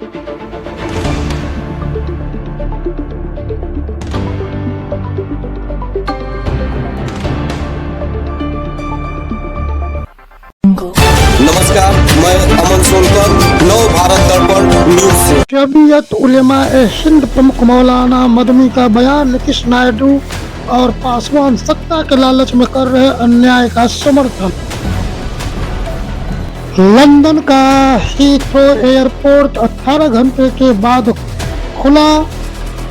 नमस्कार, मैं अमन सोनकर, नव भारत दर्पण न्यूज से। जमीयत उलेमा-ए-हिंद प्रमुख मौलाना मदनी का बयान, नीतीश नायडू और पासवान सत्ता के लालच में कर रहे अन्याय का समर्थन। लंदन का हीथ्रो एयरपोर्ट 18 घंटे के बाद खुला।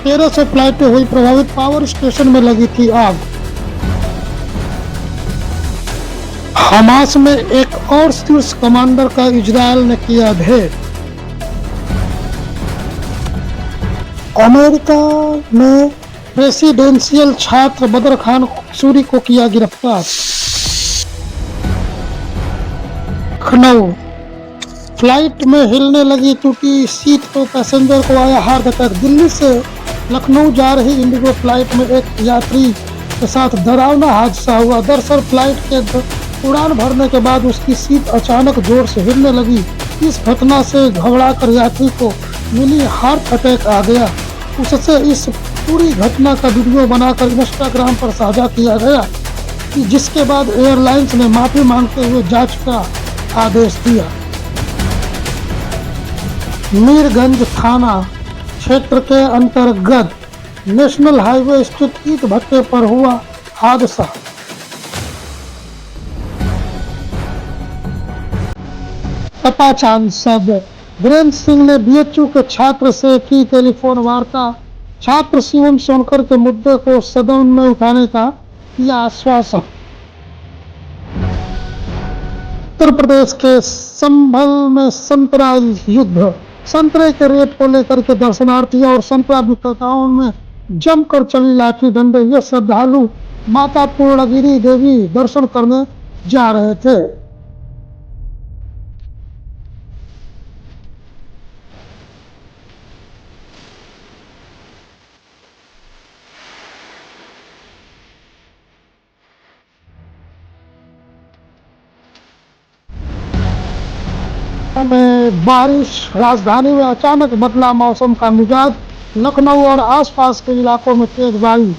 1300 फ्लाइटें हुई प्रभावित। पावर स्टेशन में लगी थी आग। हमास में एक और शीर्ष कमांडर का इजरायल ने किया ढेर। अमेरिका में प्रेसिडेंशियल छात्र बदर खान सूरी को किया गिरफ्तार। लखनऊ फ्लाइट में हिलने लगी टूटी सीट तो पैसेंजर को आया हार्ट अटैक। दिल्ली से लखनऊ जा रही इंडिगो फ्लाइट में एक यात्री के साथ डरावना हादसा हुआ। दरअसल फ्लाइट के उड़ान भरने के बाद उसकी सीट अचानक जोर से हिलने लगी। इस घटना से घबराकर यात्री को मिनी हार्ट अटैक आ गया। उससे इस पूरी घटना का वीडियो बनाकर इंस्टाग्राम पर साझा किया गया, जिसके बाद एयरलाइंस ने माफी मांगते हुए जांच का आदेश दिया। मीरगंज थाना क्षेत्र के अंतर्गत नेशनल हाईवे स्थित ईंट भट्टे पर हुआ हादसा। पता सांसद वीरेंद्र सिंह ने बीएचयू के छात्र से की टेलीफोन वार्ता। छात्र शिवम सोनकर के मुद्दे को सदन में उठाने का किया आश्वासन। उत्तर प्रदेश के संभल में संतरा युद्ध। संतरे के रेट को लेकर के दर्शनार्थियों और संतरा विक्रेताओं में जमकर चली लाठी डंडे। ये श्रद्धालु माता पूर्णगिरी देवी दर्शन करने जा रहे थे। में बारिश। राजधानी में अचानक बदला मौसम का मिजाज। लखनऊ और आसपास के इलाकों में तेज बारिश।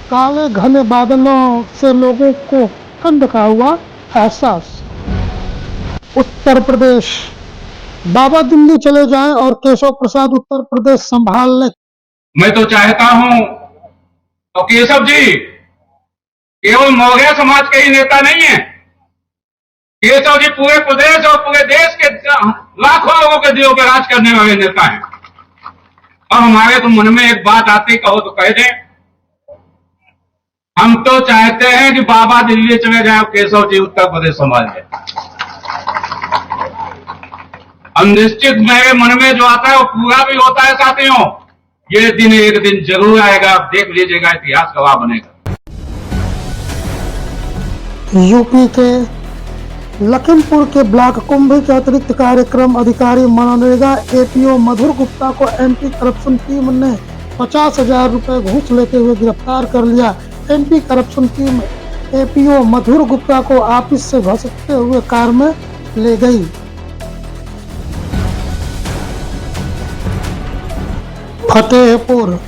काले घने बादलों से लोगों को ठंड का हुआ एहसास। उत्तर प्रदेश, बाबा दिल्ली चले जाएं और केशव प्रसाद उत्तर प्रदेश संभाल लें। मैं तो चाहता हूं तो केशव जी केवल मौर्य समाज के ही नेता नहीं है। केशव जी पूरे प्रदेश और पूरे देश के लाखों लोगों के दिलों पर राज करने वाले नेता हैं। और हमारे तो मन में एक बात आती, कहो तो कह दें, हम तो चाहते हैं कि बाबा दिल्ली चले जाए, केशव जी उत्तर प्रदेश संभाल लें। अनिश्चित मेरे मन में जो आता है वो पूरा भी होता है साथियों। ये दिन एक दिन जरूर आएगा, आप देख लीजिएगा, इतिहास गवाह बनेगा। यूपी के लखीमपुर के ब्लॉक कुंभी के अतिरिक्त कार्यक्रम अधिकारी मनरेगा एपीओ मधुर गुप्ता को एंटी करप्शन टीम ने 50,000 रुपए घूस लेते हुए गिरफ्तार कर लिया। एंटी करप्शन टीम एपीओ मधुर गुप्ता को ऑफिस से घसीटते हुए कार में ले गई। फतेहपुर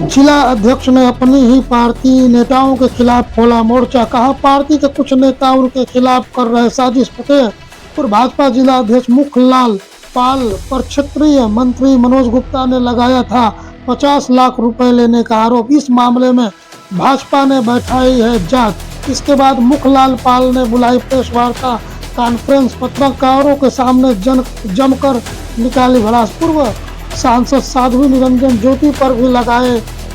जिला अध्यक्ष ने अपनी ही पार्टी नेताओं के खिलाफ खोला मोर्चा। कहा, पार्टी के कुछ नेता उनके खिलाफ कर रहे साजिश। फतेहपुर भाजपा जिला अध्यक्ष मुखलाल पाल पर क्षेत्रीय मंत्री मनोज गुप्ता ने लगाया था 50 लाख रुपए लेने का आरोप। इस मामले में भाजपा ने बैठाई है जांच। इसके बाद मुखलाल पाल ने बुलाई प्रेस वार्ता कॉन्फ्रेंस। पत्रकारों के सामने जमकर निकाली भड़ास। पूर्व सांसद साध्वी निरंजन ज्योति पर भी लगाए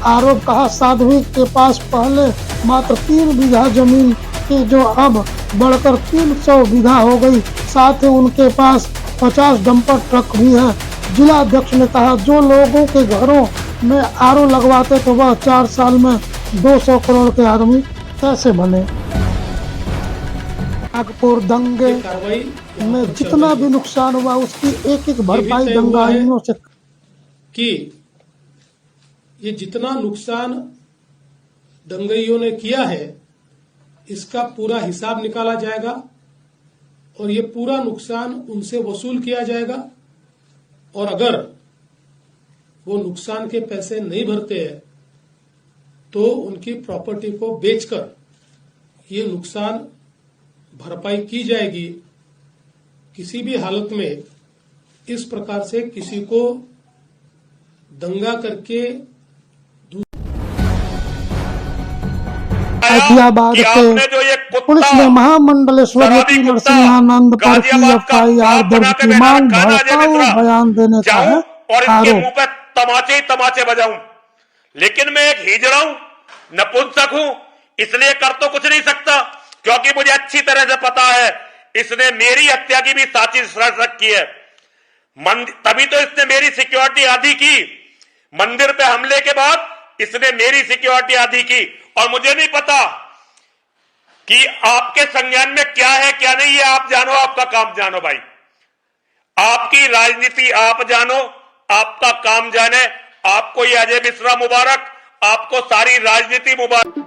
आरोप। कहा, साध्वी के पास पहले मात्र 3 बीघा जमीन थी जो अब बढ़कर 300 बीघा हो गई। साथ ही उनके पास 50 डंपर ट्रक भी है। जिला अध्यक्ष ने कहा, जो लोगों के घरों में आरओ लगवाते तो वह 4 साल में 200 करोड़ के आदमी कैसे बने। नागपुर दंगे में जितना भी नुकसान हुआ उसकी एक भरपाई दंगाइयों से कि ये जितना नुकसान दंगइयों ने किया है इसका पूरा हिसाब निकाला जाएगा और ये पूरा नुकसान उनसे वसूल किया जाएगा और अगर वो नुकसान के पैसे नहीं भरते हैं तो उनकी प्रॉपर्टी को बेचकर ये नुकसान भरपाई की जाएगी। किसी भी हालत में इस प्रकार से किसी को दंगा करके गाजियाबाद के पुलिस ने महामंडलेश्वर यति नरसिंहानंद पर की FIR दर्ज की, मांग भड़काऊ बयान देने का है और इनके आरोप। मुंह पे तमाचे ही तमाचे बजाऊं, लेकिन मैं एक हिजड़ा हूं, नपुंसक हूं, इसलिए कर तो कुछ नहीं सकता, क्योंकि मुझे अच्छी तरह से पता है इसने मेरी हत्या की भी साजिश रच की है। तभी तो इसने मेरी सिक्योरिटी आधी की। मंदिर पे हमले के बाद इसने मेरी सिक्योरिटी आधी की, और मुझे नहीं पता कि आपके संज्ञान में क्या है क्या नहीं है। आप जानो, आपका काम जानो भाई, आपकी राजनीति आप जानो, आपका काम जाने। आपको ये अजय मिश्रा मुबारक, आपको सारी राजनीति मुबारक।